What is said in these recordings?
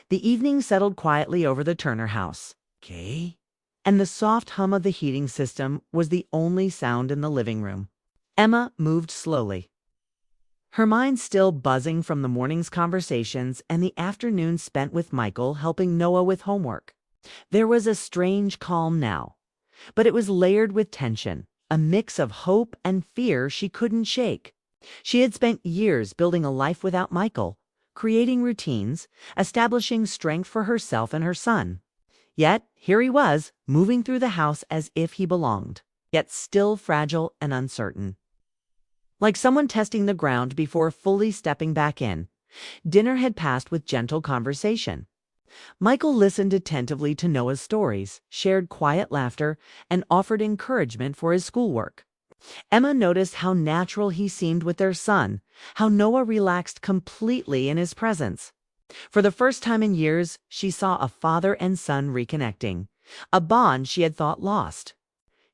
The evening settled quietly over the Turner house. Okay. And the soft hum of the heating system was the only sound in the living room. Emma moved slowly, her mind still buzzing from the morning's conversations and the afternoon spent with Michael helping Noah with homework. There was a strange calm now, but it was layered with tension, a mix of hope and fear she couldn't shake. She had spent years building a life without Michael, creating routines, establishing strength for herself and her son. Yet, here he was, moving through the house as if he belonged, yet still fragile and uncertain. Like someone testing the ground before fully stepping back in, dinner had passed with gentle conversation. Michael listened attentively to Noah's stories, shared quiet laughter, and offered encouragement for his schoolwork. Emma noticed how natural he seemed with their son, how Noah relaxed completely in his presence. For the first time in years, she saw a father and son reconnecting, a bond she had thought lost.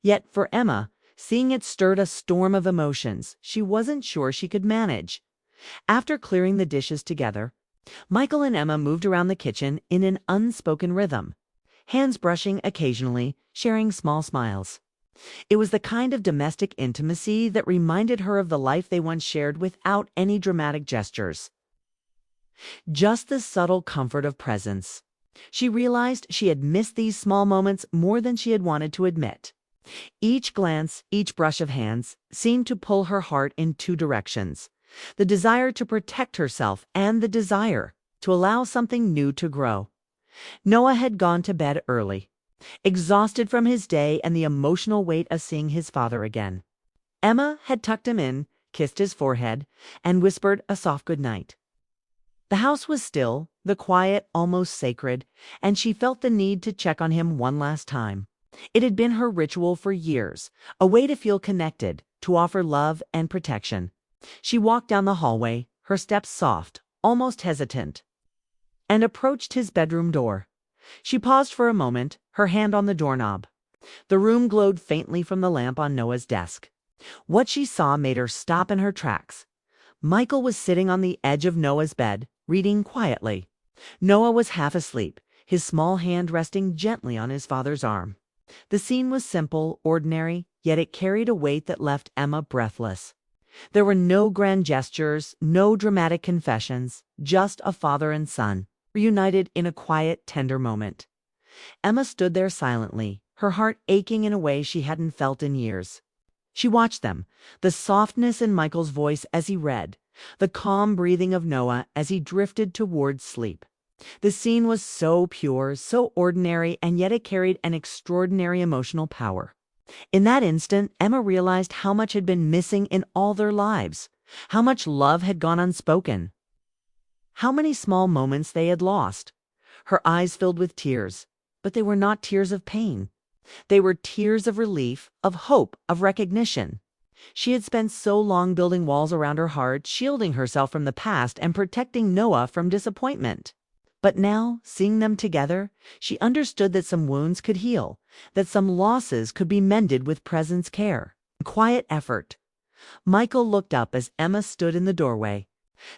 Yet for Emma, seeing it stirred a storm of emotions she wasn't sure she could manage. After clearing the dishes together, Michael and Emma moved around the kitchen in an unspoken rhythm, hands brushing occasionally, sharing small smiles. It was the kind of domestic intimacy that reminded her of the life they once shared without any dramatic gestures. Just the subtle comfort of presence. She realized she had missed these small moments more than she had wanted to admit. Each glance, each brush of hands, seemed to pull her heart in two directions: the desire to protect herself and the desire to allow something new to grow. Noah had gone to bed early, exhausted from his day and the emotional weight of seeing his father again. Emma had tucked him in, kissed his forehead, and whispered a soft good night. The house was still, the quiet almost sacred, and she felt the need to check on him one last time. It had been her ritual for years, a way to feel connected, to offer love and protection. She walked down the hallway, her steps soft, almost hesitant, and approached his bedroom door. She paused for a moment, her hand on the doorknob. The room glowed faintly from the lamp on Noah's desk. What she saw made her stop in her tracks. Michael was sitting on the edge of Noah's bed, reading quietly. Noah was half asleep, his small hand resting gently on his father's arm. The scene was simple, ordinary, yet it carried a weight that left Emma breathless. There were no grand gestures, no dramatic confessions, just a father and son, reunited in a quiet, tender moment. Emma stood there silently, her heart aching in a way she hadn't felt in years. She watched them, the softness in Michael's voice as he read, the calm breathing of Noah as he drifted towards sleep. The scene was so pure, so ordinary, and yet it carried an extraordinary emotional power. In that instant, Emma realized how much had been missing in all their lives, how much love had gone unspoken, how many small moments they had lost. Her eyes filled with tears, but they were not tears of pain. They were tears of relief, of hope, of recognition. She had spent so long building walls around her heart, shielding herself from the past and protecting Noah from disappointment. But now, seeing them together, she understood that some wounds could heal, that some losses could be mended with presence care, quiet effort. Michael looked up as Emma stood in the doorway.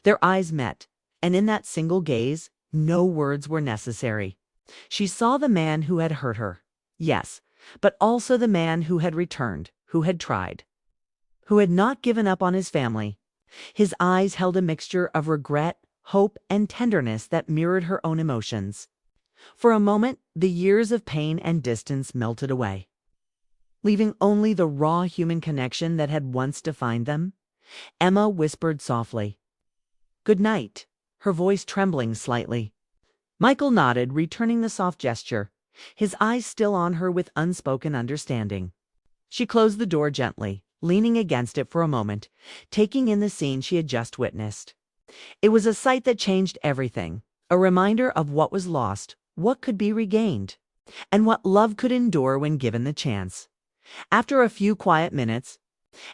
Their eyes met, and in that single gaze, no words were necessary. She saw the man who had hurt her, yes, but also the man who had returned, who had tried, who had not given up on his family. His eyes held a mixture of regret, hope, and tenderness that mirrored her own emotions. For a moment, the years of pain and distance melted away, leaving only the raw human connection that had once defined them. Emma whispered softly, "Good night," her voice trembling slightly. Michael nodded, returning the soft gesture, his eyes still on her with unspoken understanding. She closed the door gently, leaning against it for a moment, taking in the scene she had just witnessed. It was a sight that changed everything, a reminder of what was lost, what could be regained, and what love could endure when given the chance. After a few quiet minutes,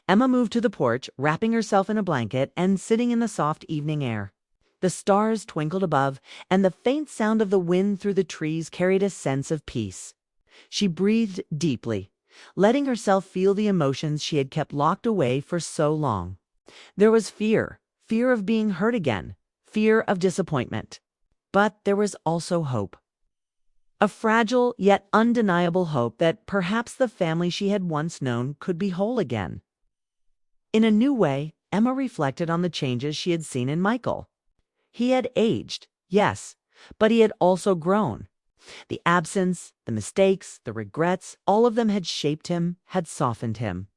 Emma moved to the porch, wrapping herself in a blanket and sitting in the soft evening air. The stars twinkled above, and the faint sound of the wind through the trees carried a sense of peace. She breathed deeply, letting herself feel the emotions she had kept locked away for so long. There was fear of being hurt again, fear of disappointment. But there was also hope. A fragile yet undeniable hope that perhaps the family she had once known could be whole again. In a new way, Emma reflected on the changes she had seen in Michael. He had aged, yes, but he had also grown. The absence, the mistakes, the regrets, all of them had shaped him, had softened him,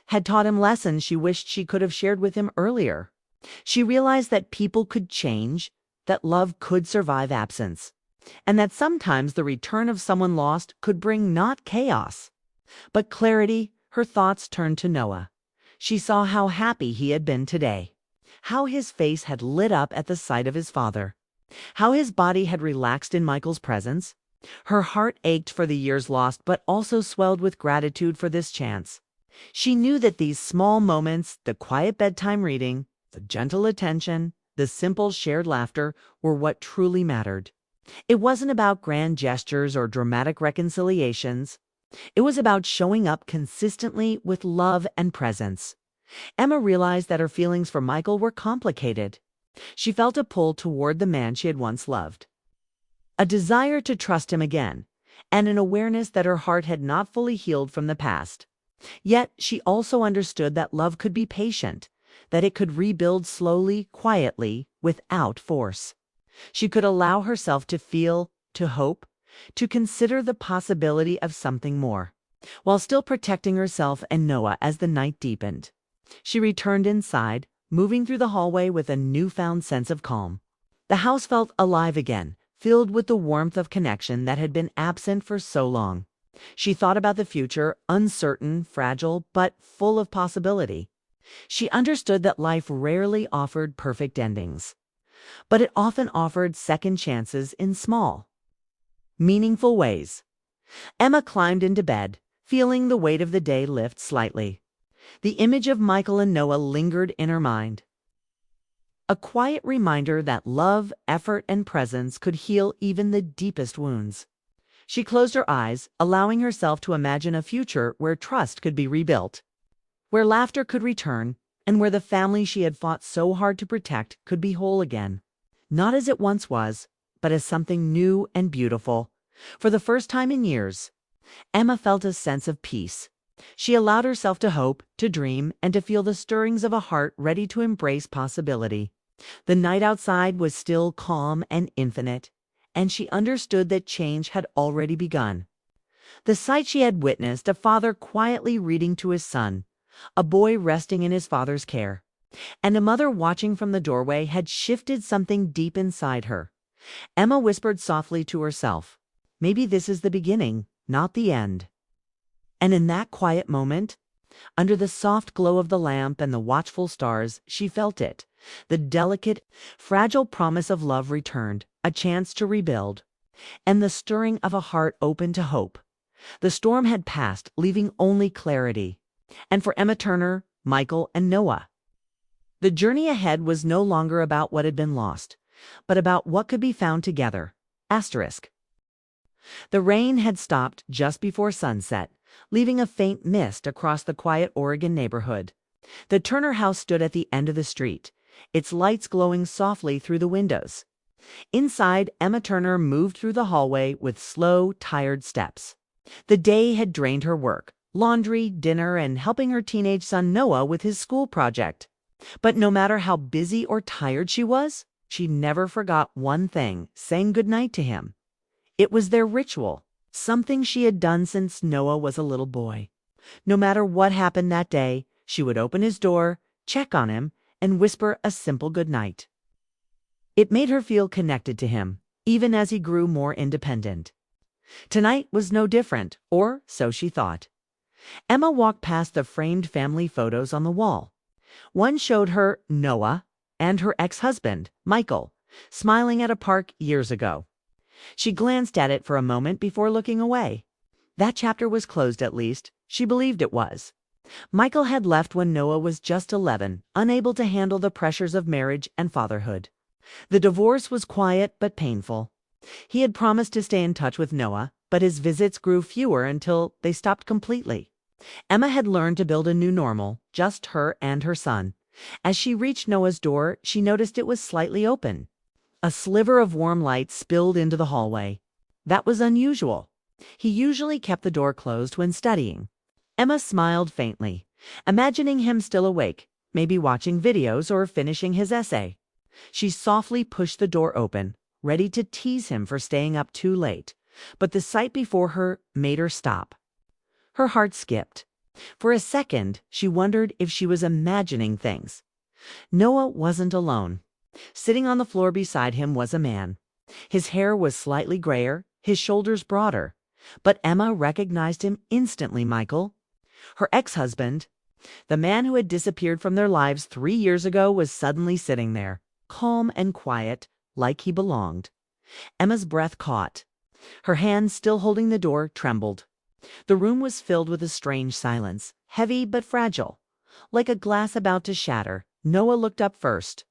had taught him lessons she wished she could have shared with him earlier. She realized that people could change, that love could survive absence, and that sometimes the return of someone lost could bring not chaos, but clarity. Her thoughts turned to Noah. She saw how happy he had been today, how his face had lit up at the sight of his father, how his body had relaxed in Michael's presence. Her heart ached for the years lost, but also swelled with gratitude for this chance. She knew that these small moments, the quiet bedtime reading, the gentle attention, the simple shared laughter, were what truly mattered. It wasn't about grand gestures or dramatic reconciliations. It was about showing up consistently with love and presence. Emma realized that her feelings for Michael were complicated. She felt a pull toward the man she had once loved, a desire to trust him again, and an awareness that her heart had not fully healed from the past. Yet she also understood that love could be patient, that it could rebuild slowly, quietly, without force. She could allow herself to feel, to hope, to consider the possibility of something more, while still protecting herself and Noah as the night deepened. She returned inside, moving through the hallway with a newfound sense of calm. The house felt alive again, filled with the warmth of connection that had been absent for so long. She thought about the future, uncertain, fragile, but full of possibility. She understood that life rarely offered perfect endings, but it often offered second chances in small, meaningful ways. Emma climbed into bed, feeling the weight of the day lift slightly. The image of Michael and Noah lingered in her mind, a quiet reminder that love, effort, and presence could heal even the deepest wounds. She closed her eyes, allowing herself to imagine a future where trust could be rebuilt, where laughter could return, and where the family she had fought so hard to protect could be whole again. Not as it once was, but as something new and beautiful. For the first time in years, Emma felt a sense of peace. She allowed herself to hope, to dream, and to feel the stirrings of a heart ready to embrace possibility. The night outside was still calm and infinite, and she understood that change had already begun. The sight she had witnessed, a father quietly reading to his son, a boy resting in his father's care, and a mother watching from the doorway, had shifted something deep inside her. Emma whispered softly to herself, "Maybe this is the beginning, not the end." And in that quiet moment, under the soft glow of the lamp and the watchful stars, she felt it. The delicate, fragile promise of love returned, a chance to rebuild, and the stirring of a heart open to hope. The storm had passed, leaving only clarity. And for Emma Turner, Michael, and Noah, the journey ahead was no longer about what had been lost, but about what could be found together. Asterisk. The rain had stopped just before sunset, leaving a faint mist across the quiet Oregon neighborhood. The Turner house stood at the end of the street, its lights glowing softly through the windows. Inside, Emma Turner moved through the hallway with slow, tired steps. The day had drained her work, laundry, dinner, and helping her teenage son Noah with his school project. But no matter how busy or tired she was, she never forgot one thing: saying goodnight to him. It was their ritual, something she had done since Noah was a little boy. No matter what happened that day, she would open his door, check on him, and whisper a simple goodnight. It made her feel connected to him, even as he grew more independent. Tonight was no different, or so she thought. Emma walked past the framed family photos on the wall. One showed her, Noah, and her ex-husband, Michael, smiling at a park years ago. She glanced at it for a moment before looking away. That chapter was closed, at least. She believed it was. Michael had left when Noah was just 11, unable to handle the pressures of marriage and fatherhood. The divorce was quiet but painful. He had promised to stay in touch with Noah, but his visits grew fewer until they stopped completely. Emma had learned to build a new normal, just her and her son. As she reached Noah's door, she noticed it was slightly open. A sliver of warm light spilled into the hallway. That was unusual. He usually kept the door closed when studying. Emma smiled faintly, imagining him still awake, maybe watching videos or finishing his essay. She softly pushed the door open, ready to tease him for staying up too late, but the sight before her made her stop. Her heart skipped. For a second, she wondered if she was imagining things. Noah wasn't alone. Sitting on the floor beside him was a man. His hair was slightly grayer, his shoulders broader, but Emma recognized him instantly. Michael, her ex-husband, the man who had disappeared from their lives 3 years ago, was suddenly sitting there, calm and quiet, like he belonged. Emma's breath caught. Her hand, still holding the door, trembled. The room was filled with a strange silence, heavy but fragile, like a glass about to shatter. Noah looked up first.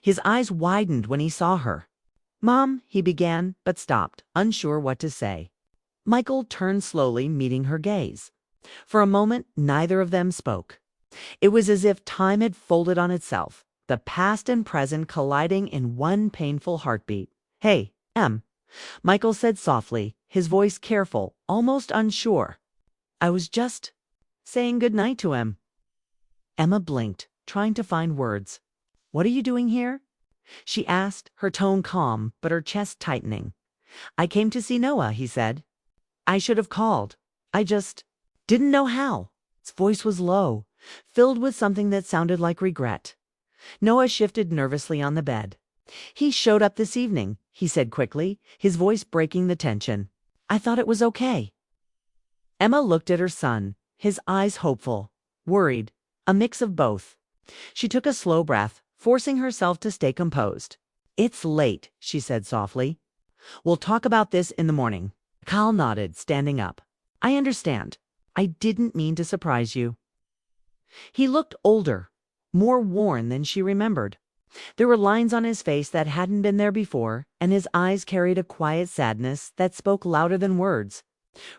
His eyes widened when he saw her. "Mom," he began, but stopped, unsure what to say. Michael turned slowly, meeting her gaze. For a moment, neither of them spoke. It was as if time had folded on itself, the past and present colliding in one painful heartbeat. "Hey, Em," Michael said softly, his voice careful, almost unsure. "I was just saying goodnight to him." Emma blinked, trying to find words. "What are you doing here?" she asked, her tone calm, but her chest tightening. "I came to see Noah," he said. "I should have called. I just didn't know how." His voice was low, filled with something that sounded like regret. Noah shifted nervously on the bed. "He showed up this evening," he said quickly, his voice breaking the tension. "I thought it was okay." Emma looked at her son, his eyes hopeful, worried, a mix of both. She took a slow breath, forcing herself to stay composed. "It's late," she said softly. "We'll talk about this in the morning." Kyle nodded, standing up. "I understand. I didn't mean to surprise you." He looked older, more worn than she remembered. There were lines on his face that hadn't been there before, and his eyes carried a quiet sadness that spoke louder than words.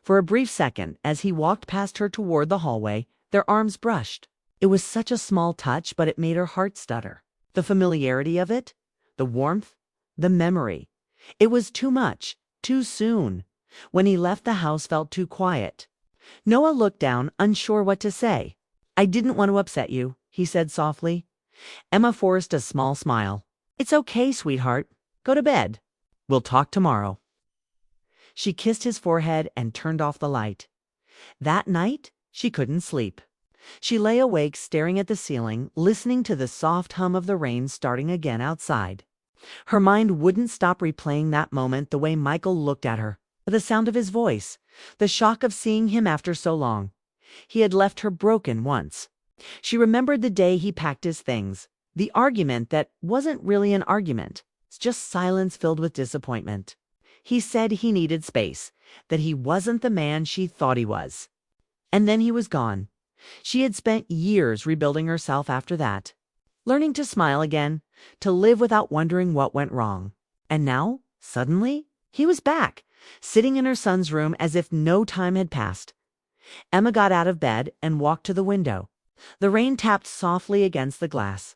For a brief second, as he walked past her toward the hallway, their arms brushed. It was such a small touch, but it made her heart stutter. The familiarity of it, the warmth, the memory. It was too much, too soon. When he left, the house felt too quiet. Noah looked down, unsure what to say. "I didn't want to upset you," he said softly. Emma forced a small smile. "It's okay, sweetheart. Go to bed. We'll talk tomorrow." She kissed his forehead and turned off the light. That night, she couldn't sleep. She lay awake, staring at the ceiling, listening to the soft hum of the rain starting again outside. Her mind wouldn't stop replaying that moment, the way Michael looked at her, the sound of his voice, the shock of seeing him after so long. He had left her broken once. She remembered the day he packed his things, the argument that wasn't really an argument, it's just silence filled with disappointment. He said he needed space, that he wasn't the man she thought he was. And then he was gone. She had spent years rebuilding herself after that, learning to smile again, to live without wondering what went wrong. And now, suddenly, he was back, sitting in her son's room as if no time had passed. Emma got out of bed and walked to the window. The rain tapped softly against the glass.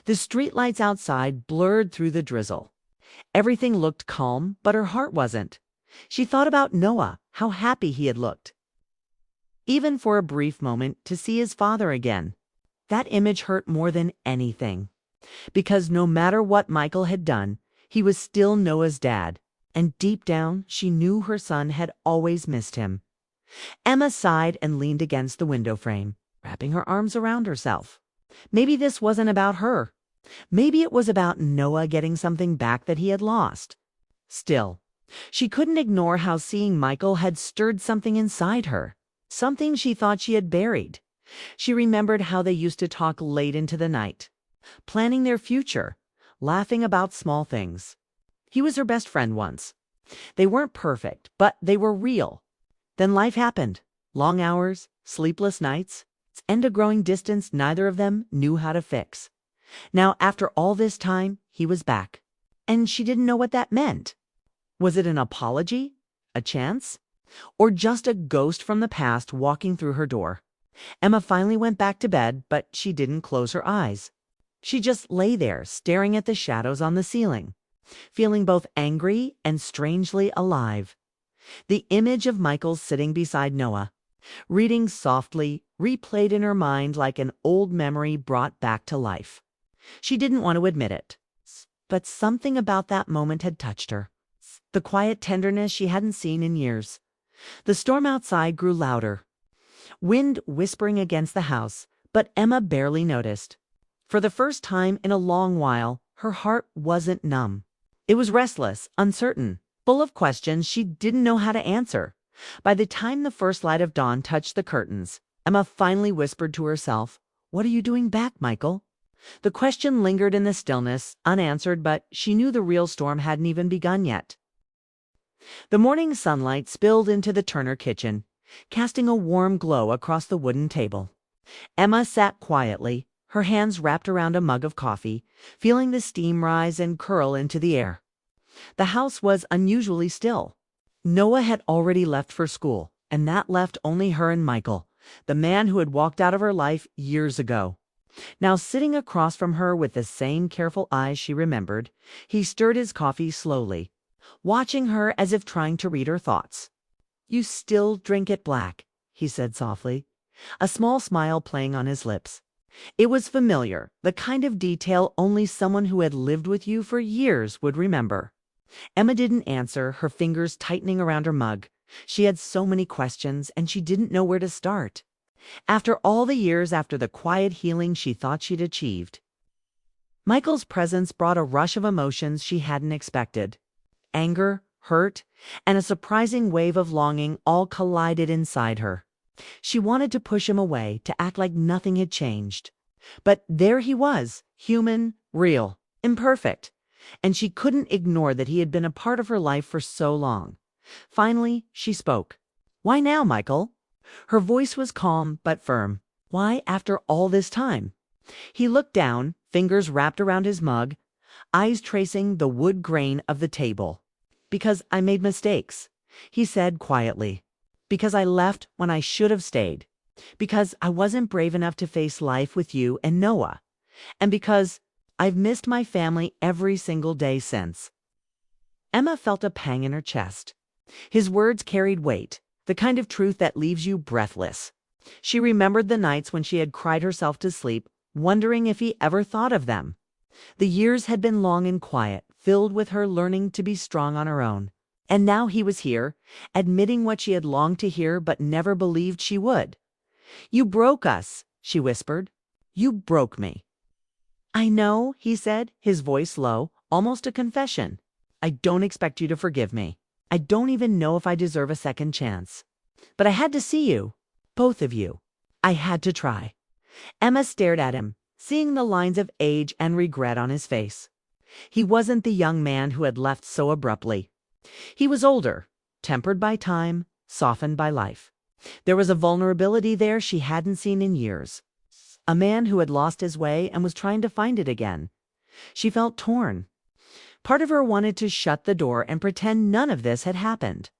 The streetlights outside blurred through the drizzle. Everything looked calm, but her heart wasn't. She thought about Noah, how happy he had looked. Even for a brief moment, to see his father again. That image hurt more than anything. Because no matter what Michael had done, he was still Noah's dad. And deep down, she knew her son had always missed him. Emma sighed and leaned against the window frame, wrapping her arms around herself. Maybe this wasn't about her. Maybe it was about Noah getting something back that he had lost. Still, she couldn't ignore how seeing Michael had stirred something inside her, something she thought she had buried. She remembered how they used to talk late into the night, planning their future, laughing about small things. He was her best friend once. They weren't perfect, but they were real. Then life happened. Long hours, sleepless nights, and a growing distance neither of them knew how to fix. Now, after all this time, he was back. And she didn't know what that meant. Was it an apology? A chance? Or just a ghost from the past walking through her door? Emma finally went back to bed, but she didn't close her eyes. She just lay there, staring at the shadows on the ceiling. feeling both angry and strangely alive. The image of Michael sitting beside Noah, reading softly, replayed in her mind like an old memory brought back to life. She didn't want to admit it, but something about that moment had touched her. The quiet tenderness she hadn't seen in years. The storm outside grew louder, wind whispering against the house, but Emma barely noticed. For the first time in a long while, her heart wasn't numb. It was restless, uncertain, full of questions she didn't know how to answer. By the time the first light of dawn touched the curtains, Emma finally whispered to herself, "What are you doing back, Michael?" The question lingered in the stillness, unanswered, but she knew the real storm hadn't even begun yet. The morning sunlight spilled into the Turner kitchen, casting a warm glow across the wooden table. Emma sat quietly, her hands wrapped around a mug of coffee, feeling the steam rise and curl into the air. The house was unusually still. Noah had already left for school, and that left only her and Michael, the man who had walked out of her life years ago. Now sitting across from her with the same careful eyes she remembered, he stirred his coffee slowly, watching her as if trying to read her thoughts. "You still drink it black," he said softly, a small smile playing on his lips. It was familiar, the kind of detail only someone who had lived with you for years would remember. Emma didn't answer, her fingers tightening around her mug. She had so many questions, and she didn't know where to start. After all the years, after the quiet healing she thought she'd achieved. Michael's presence brought a rush of emotions she hadn't expected. Anger, hurt, and a surprising wave of longing all collided inside her. She wanted to push him away, to act like nothing had changed. But there he was, human, real, imperfect. And she couldn't ignore that he had been a part of her life for so long. Finally, she spoke. "Why now, Michael?" Her voice was calm but firm. "Why after all this time?" He looked down, fingers wrapped around his mug, eyes tracing the wood grain of the table. "Because I made mistakes," he said quietly. "Because I left when I should have stayed. Because I wasn't brave enough to face life with you and Noah. And because I've missed my family every single day since." Emma felt a pang in her chest. His words carried weight, the kind of truth that leaves you breathless. She remembered the nights when she had cried herself to sleep, wondering if he ever thought of them. The years had been long and quiet, filled with her learning to be strong on her own. And now he was here, admitting what she had longed to hear but never believed she would. "You broke us," she whispered. "You broke me." "I know," he said, his voice low, almost a confession. "I don't expect you to forgive me. I don't even know if I deserve a second chance. But I had to see you, both of you. I had to try." Emma stared at him, seeing the lines of age and regret on his face. He wasn't the young man who had left so abruptly. He was older, tempered by time, softened by life. There was a vulnerability there she hadn't seen in years. A man who had lost his way and was trying to find it again. She felt torn. Part of her wanted to shut the door and pretend none of this had happened.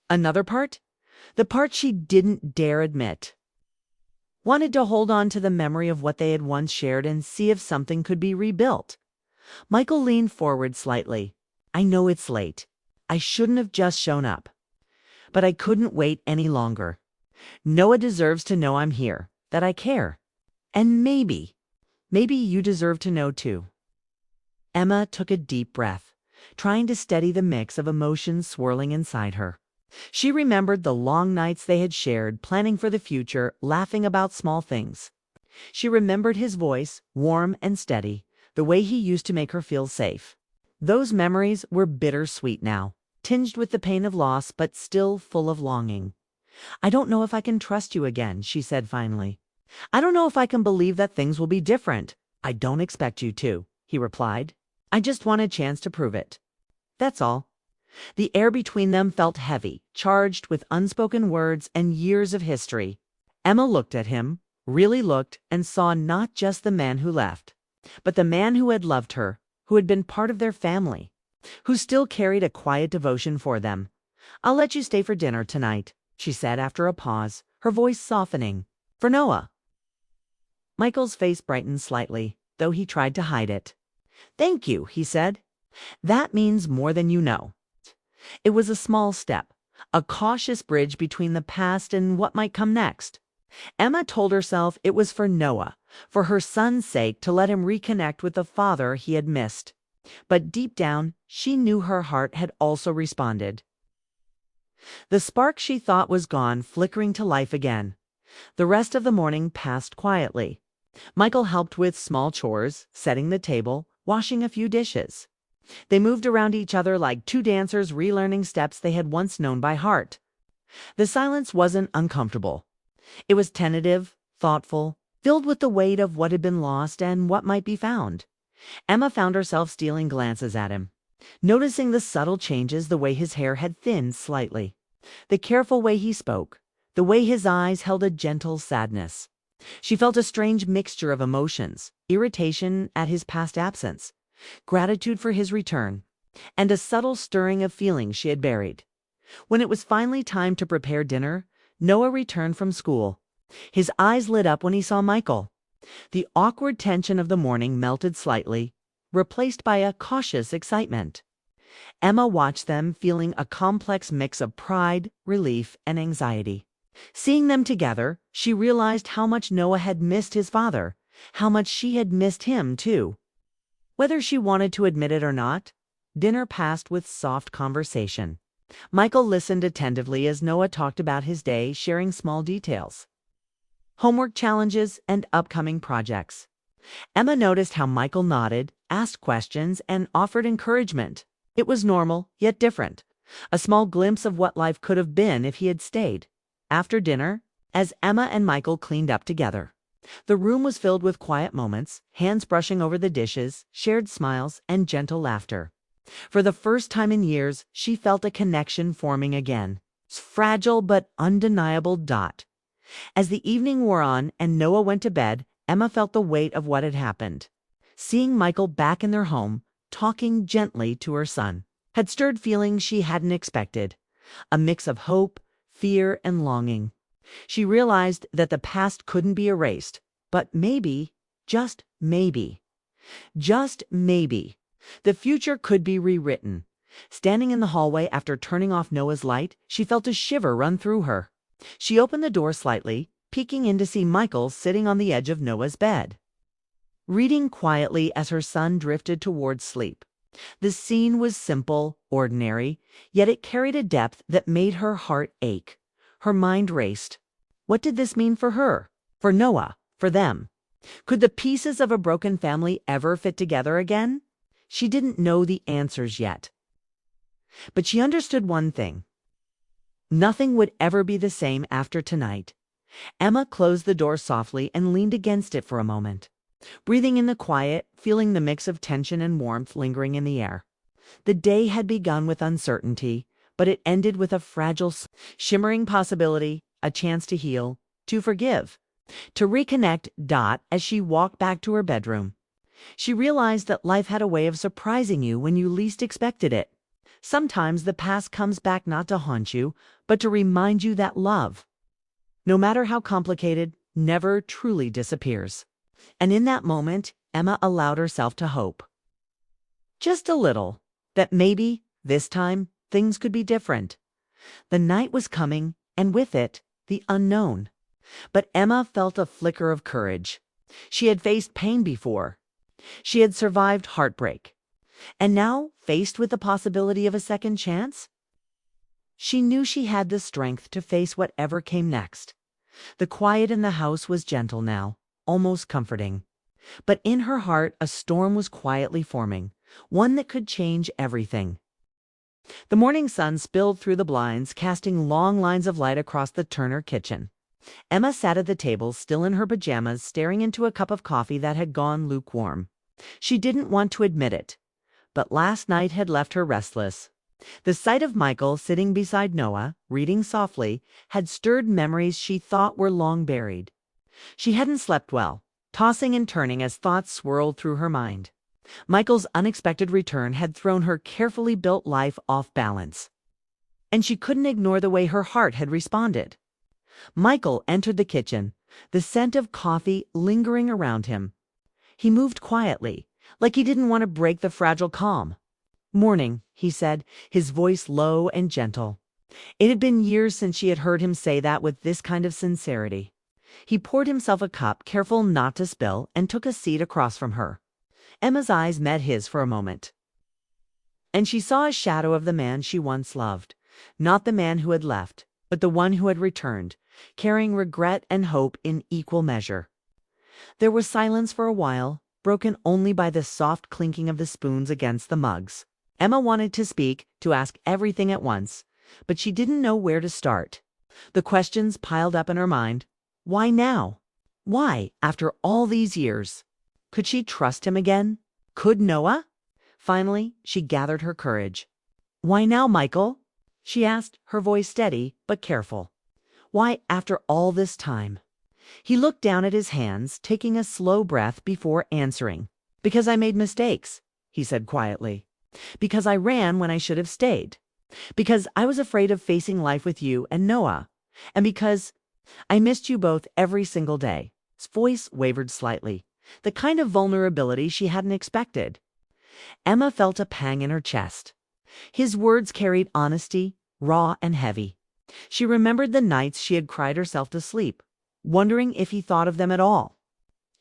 Another part, the part she didn't dare admit, wanted to hold on to the memory of what they had once shared and see if something could be rebuilt. Michael leaned forward slightly. "I know it's late. I shouldn't have just shown up. But I couldn't wait any longer. Noah deserves to know I'm here, that I care. And maybe you deserve to know too." Emma took a deep breath, trying to steady the mix of emotions swirling inside her. She remembered the long nights they had shared, planning for the future, laughing about small things. She remembered his voice, warm and steady, the way he used to make her feel safe. Those memories were bittersweet now, tinged with the pain of loss, but still full of longing. "I don't know if I can trust you again," she said finally. "I don't know if I can believe that things will be different." "I don't expect you to," he replied. "I just want a chance to prove it. That's all." The air between them felt heavy, charged with unspoken words and years of history. Emma looked at him, really looked, and saw not just the man who left, but the man who had loved her, who had been part of their family, who still carried a quiet devotion for them. "I'll let you stay for dinner tonight," she said after a pause, her voice softening. "For Noah." Michael's face brightened slightly, though he tried to hide it. "Thank you," he said. That means more than you know. It was a small step, a cautious bridge between the past and what might come next. Emma told herself it was for Noah, for her son's sake, to let him reconnect with the father he had missed. But deep down, she knew her heart had also responded. The spark she thought was gone flickering to life again. The rest of the morning passed quietly. Michael helped with small chores, setting the table, washing a few dishes. They moved around each other like two dancers relearning steps they had once known by heart. The silence wasn't uncomfortable. It was tentative, thoughtful, filled with the weight of what had been lost and what might be found. Emma found herself stealing glances at him, noticing the subtle changes, the way his hair had thinned slightly, the careful way he spoke, the way his eyes held a gentle sadness. She felt a strange mixture of emotions, irritation at his past absence, gratitude for his return, and a subtle stirring of feelings she had buried. When it was finally time to prepare dinner, Noah returned from school. His eyes lit up when he saw Michael. The awkward tension of the morning melted slightly, replaced by a cautious excitement. Emma watched them, feeling a complex mix of pride, relief, and anxiety. Seeing them together, she realized how much Noah had missed his father, how much she had missed him, too. Whether she wanted to admit it or not, dinner passed with soft conversation. Michael listened attentively as Noah talked about his day, sharing small details, homework challenges, and upcoming projects. Emma noticed how Michael nodded, asked questions, and offered encouragement. It was normal, yet different. A small glimpse of what life could have been if he had stayed. After dinner, as Emma and Michael cleaned up together, the room was filled with quiet moments, hands brushing over the dishes, shared smiles, and gentle laughter. For the first time in years, she felt a connection forming again. Fragile but undeniable. As the evening wore on and Noah went to bed, Emma felt the weight of what had happened. Seeing Michael back in their home, talking gently to her son, had stirred feelings she hadn't expected. A mix of hope, fear, and longing. She realized that the past couldn't be erased, but maybe, just maybe, the future could be rewritten. Standing in the hallway after turning off Noah's light, she felt a shiver run through her. She opened the door slightly, peeking in to see Michael sitting on the edge of Noah's bed, reading quietly as her son drifted towards sleep. The scene was simple, ordinary, yet it carried a depth that made her heart ache. Her mind raced. What did this mean for her? For Noah? For them? Could the pieces of a broken family ever fit together again? She didn't know the answers yet. But she understood one thing. Nothing would ever be the same after tonight. Emma closed the door softly and leaned against it for a moment, breathing in the quiet, feeling the mix of tension and warmth lingering in the air. The day had begun with uncertainty, but it ended with a fragile, shimmering possibility, a chance to heal, to forgive, to reconnect. As she walked back to her bedroom, she realized that life had a way of surprising you when you least expected it. Sometimes the past comes back not to haunt you, but to remind you that love, no matter how complicated, never truly disappears. And in that moment, Emma allowed herself to hope. Just a little, that maybe, this time, things could be different. The night was coming, and with it, the unknown. But Emma felt a flicker of courage. She had faced pain before. She had survived heartbreak. And now, faced with the possibility of a second chance, she knew she had the strength to face whatever came next. The quiet in the house was gentle now, almost comforting. But in her heart, a storm was quietly forming, one that could change everything. The morning sun spilled through the blinds, casting long lines of light across the Turner kitchen. Emma sat at the table, still in her pajamas, staring into a cup of coffee that had gone lukewarm. She didn't want to admit it, but last night had left her restless. The sight of Michael sitting beside Noah, reading softly, had stirred memories she thought were long buried. She hadn't slept well, tossing and turning as thoughts swirled through her mind. Michael's unexpected return had thrown her carefully built life off balance, and she couldn't ignore the way her heart had responded. Michael entered the kitchen, the scent of coffee lingering around him. He moved quietly, like he didn't want to break the fragile calm. "Morning," he said, his voice low and gentle. It had been years since she had heard him say that with this kind of sincerity. He poured himself a cup, careful not to spill, and took a seat across from her. Emma's eyes met his for a moment, and she saw a shadow of the man she once loved. Not the man who had left, but the one who had returned, carrying regret and hope in equal measure. There was silence for a while, broken only by the soft clinking of the spoons against the mugs. Emma wanted to speak, to ask everything at once, but she didn't know where to start. The questions piled up in her mind. Why now? Why, after all these years? Could she trust him again? Could Noah? Finally, she gathered her courage. "Why now, Michael?" she asked, her voice steady but careful. "Why, after all this time?" He looked down at his hands, taking a slow breath before answering. "Because I made mistakes," he said quietly. "Because I ran when I should have stayed. Because I was afraid of facing life with you and Noah. And because I missed you both every single day." His voice wavered slightly, the kind of vulnerability she hadn't expected. Emma felt a pang in her chest. His words carried honesty, raw and heavy. She remembered the nights she had cried herself to sleep, wondering if he thought of them at all.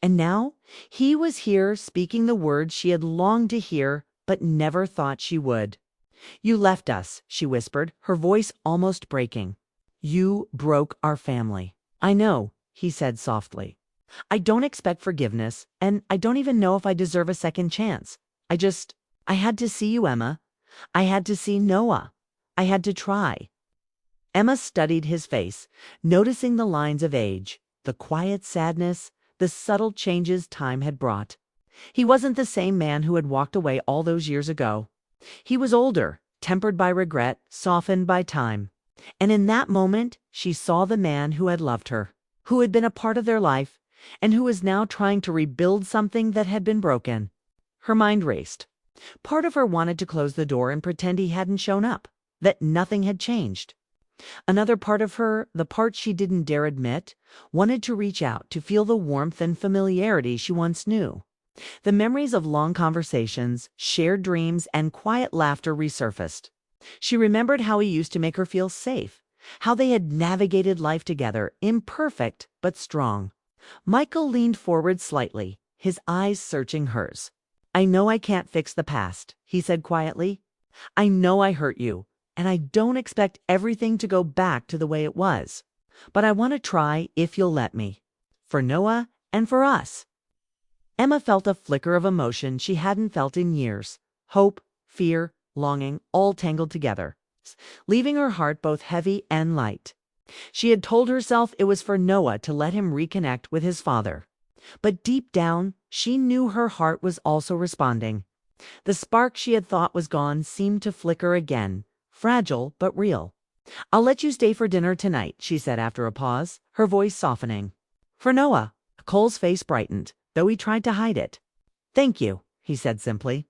And now he was here speaking the words she had longed to hear but never thought she would. "You left us," she whispered, her voice almost breaking. "You broke our family." "I know," he said softly. "I don't expect forgiveness, and I don't even know if I deserve a second chance. I had to see you, Emma. I had to see Noah. I had to try." Emma studied his face, noticing the lines of age, the quiet sadness, the subtle changes time had brought. He wasn't the same man who had walked away all those years ago. He was older, tempered by regret, softened by time. And in that moment, she saw the man who had loved her, who had been a part of their life, and who was now trying to rebuild something that had been broken. Her mind raced. Part of her wanted to close the door and pretend he hadn't shown up, that nothing had changed. Another part of her, the part she didn't dare admit, wanted to reach out, to feel the warmth and familiarity she once knew. The memories of long conversations, shared dreams, and quiet laughter resurfaced. She remembered how he used to make her feel safe, how they had navigated life together, imperfect but strong. Michael leaned forward slightly, his eyes searching hers. "I know I can't fix the past," he said quietly. "I know I hurt you, and I don't expect everything to go back to the way it was. But I want to try if you'll let me. For Noah and for us." Emma felt a flicker of emotion she hadn't felt in years. Hope, fear, longing, all tangled together, leaving her heart both heavy and light. She had told herself it was for Noah to let him reconnect with his father. But deep down, she knew her heart was also responding. The spark she had thought was gone seemed to flicker again, fragile but real. "I'll let you stay for dinner tonight," she said after a pause, her voice softening. "For Noah." Cole's face brightened, though he tried to hide it. "Thank you," he said simply.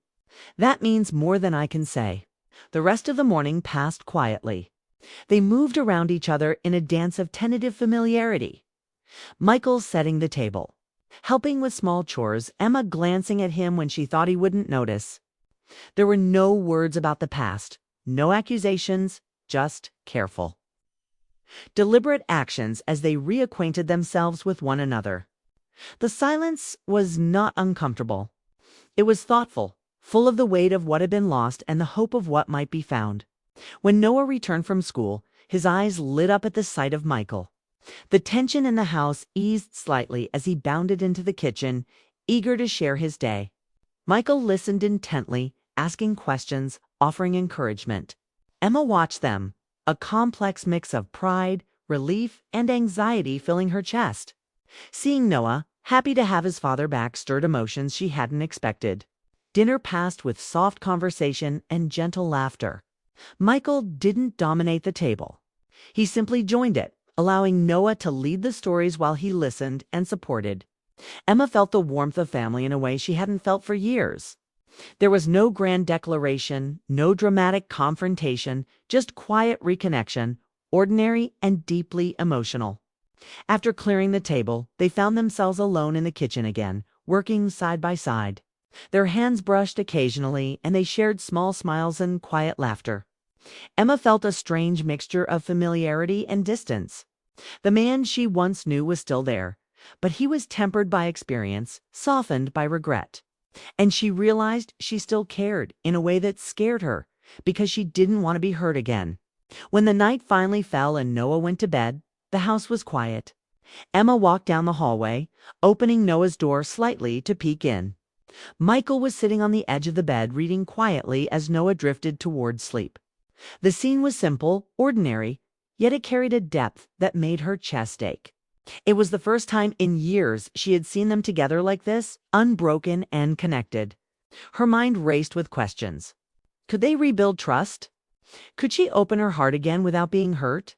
"That means more than I can say." The rest of the morning passed quietly. They moved around each other in a dance of tentative familiarity. Michael setting the table, helping with small chores, Emma glancing at him when she thought he wouldn't notice. There were no words about the past, no accusations, just careful, deliberate actions as they reacquainted themselves with one another. The silence was not uncomfortable. It was thoughtful, full of the weight of what had been lost and the hope of what might be found. When Noah returned from school, his eyes lit up at the sight of Michael. The tension in the house eased slightly as he bounded into the kitchen, eager to share his day. Michael listened intently, asking questions, offering encouragement. Emma watched them, a complex mix of pride, relief, and anxiety filling her chest. Seeing Noah, happy to have his father back, stirred emotions she hadn't expected. Dinner passed with soft conversation and gentle laughter. Michael didn't dominate the table. He simply joined it, allowing Noah to lead the stories while he listened and supported. Emma felt the warmth of family in a way she hadn't felt for years. There was no grand declaration, no dramatic confrontation, just quiet reconnection, ordinary and deeply emotional. After clearing the table, they found themselves alone in the kitchen again, working side by side. Their hands brushed occasionally, and they shared small smiles and quiet laughter. Emma felt a strange mixture of familiarity and distance. The man she once knew was still there, but he was tempered by experience, softened by regret. And she realized she still cared in a way that scared her, because she didn't want to be hurt again. When the night finally fell and Noah went to bed, the house was quiet. Emma walked down the hallway, opening Noah's door slightly to peek in. Michael was sitting on the edge of the bed reading quietly as Noah drifted toward sleep. The scene was simple, ordinary, yet it carried a depth that made her chest ache. It was the first time in years she had seen them together like this, unbroken and connected. Her mind raced with questions. Could they rebuild trust? Could she open her heart again without being hurt?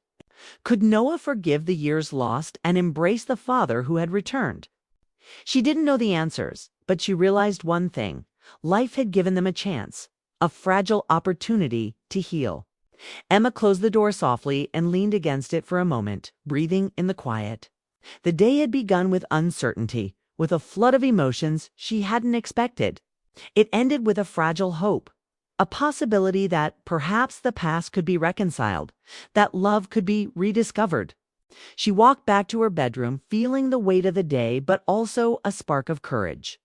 Could Noah forgive the years lost and embrace the father who had returned? She didn't know the answers, but she realized one thing. Life had given them a chance, a fragile opportunity to heal. Emma closed the door softly and leaned against it for a moment, breathing in the quiet. The day had begun with uncertainty, with a flood of emotions she hadn't expected. It ended with a fragile hope, a possibility that perhaps the past could be reconciled, that love could be rediscovered. She walked back to her bedroom, feeling the weight of the day, but also a spark of courage.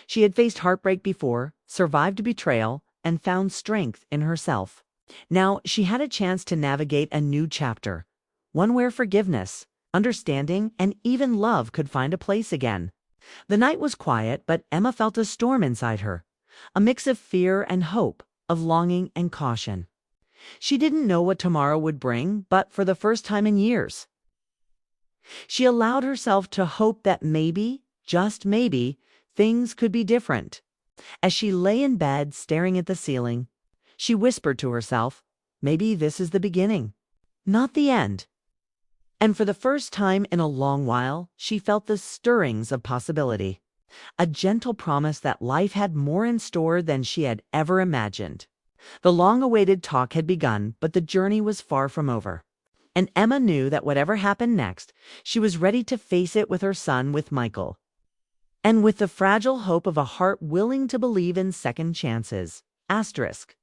She had faced heartbreak before, survived betrayal, and found strength in herself. Now she had a chance to navigate a new chapter, one where forgiveness, understanding, and even love could find a place again. The night was quiet, but Emma felt a storm inside her, a mix of fear and hope, of longing and caution. She didn't know what tomorrow would bring, but for the first time in years, she allowed herself to hope that maybe, just maybe, things could be different. As she lay in bed staring at the ceiling, she whispered to herself, maybe this is the beginning, not the end. And for the first time in a long while, she felt the stirrings of possibility, a gentle promise that life had more in store than she had ever imagined. The long-awaited talk had begun, but the journey was far from over. And Emma knew that whatever happened next, she was ready to face it with her son, with Michael. And with the fragile hope of a heart willing to believe in second chances. Asterisk.